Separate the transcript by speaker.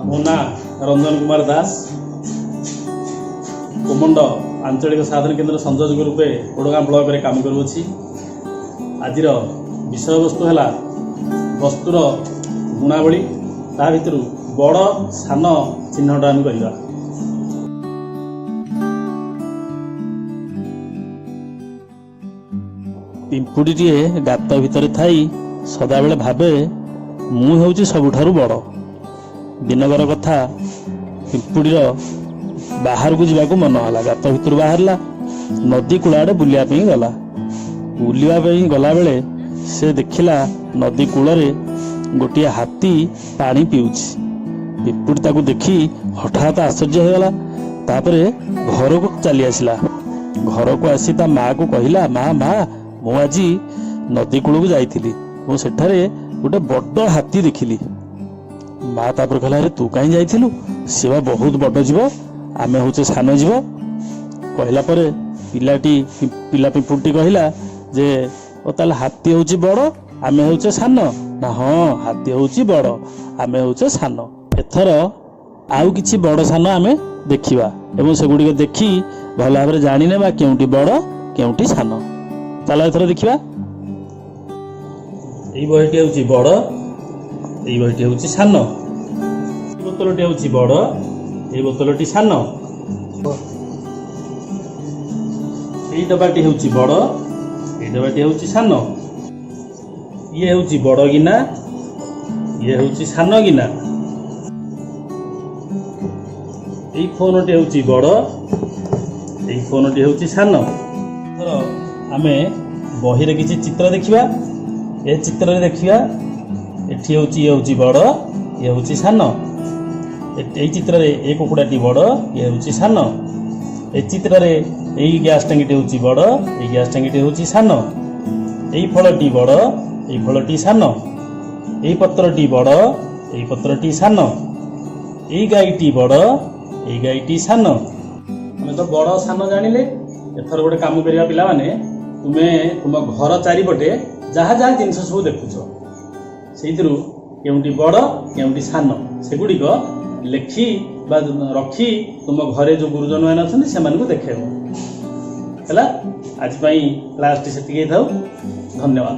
Speaker 1: मो ना रंजन कुमार दास कोमंड आंचलिक साधन केन्द्र संयोजक रूपे ओडगाँ ब्लॉक रे काम करुँची। आज विषय वस्तु है वस्तुर गुणावली ता भितर बड़ सान चिन्हटा आम करवा। पिंपुड़ीटे गात भितर थी सदा बेले भावे मु हूँ सबुठारु बड़। दिनकर कथा पिंपुड़ीर बाहर को जावाक मन है। गात भितर बाहरला नदी कूल आड़े बुलापी गला। बुलापी गला बेले से देखला नदी कूल गोटे हाथी पानी पीऊँच। पिंपुड़ी ताकू देखी हठात आश्चर्य हो गला। तापर घर को चली आसला। घर को आसी ता माँ को कहला, माँ माँ मु आज नदी कूल को जाइली, मु सेठारे गोटे बड़ हाथी देखिली। माँ तापर कहला, अरे तू कहीं जाइलु? सी बा बहुत बड़ जीव, आमे हूँ सान जीव। कहला परे पिला पिंपुड़ी कहला जे ओ ताले हाथी हूँ बड़ आमे हूँ सान ना? हाँ हाथी हूँ बड़ आमे हूँ सान। एथर आउ किछि बड़ सान आमे देखिबा एवं सेगुड़ी देखी भल भाव जाने केउटी बड़ केउटी सान। चलो एथर देखिबा। एई बहिटी हूँ बड़, एई बहिटी हूँ सान। बोतलटी हूँ बड़, एई बोतलटी सान। एई डबाटी हूँ बड़, एई डबाटी हूँ सान। ये हूँ बड़ गिना, ये हूँ सान गिना। एई फोनटी हूँ बड़, एई फोनटी हूँ सान। आमे बही रे किछि चित्र देखिबा। ए चित्र रे देखिबा एठी हूँ ये हूँ बड़, ये हूँ सान। ए चित्र रे ए कुकुड़ाटी बड़, ये हूँ सान। ए चित्र रे एई गैस टांगीटी हूँ बड़, एई गैस टांगीटी हूँ सान। एई फलटी बड़, एई फलटी सान। एई पत्रटी बड़, एई पत्रटी सान। एई गाईटी बड़, एई गाईटी सान। आमे तो बड़ सान जानिले। एथर गोटे काम करिया पिला माने, तुमे तुम घर चारिपटे जहाँ जहाँ जिनस सब देखुच से केउटी बड़ केउटी सान सेगुड़िक लेखि बा रखी तुम घरे जो गुरुजन मैंने अच्छा से देखेब। आज क्लास टी से धन्यवाद।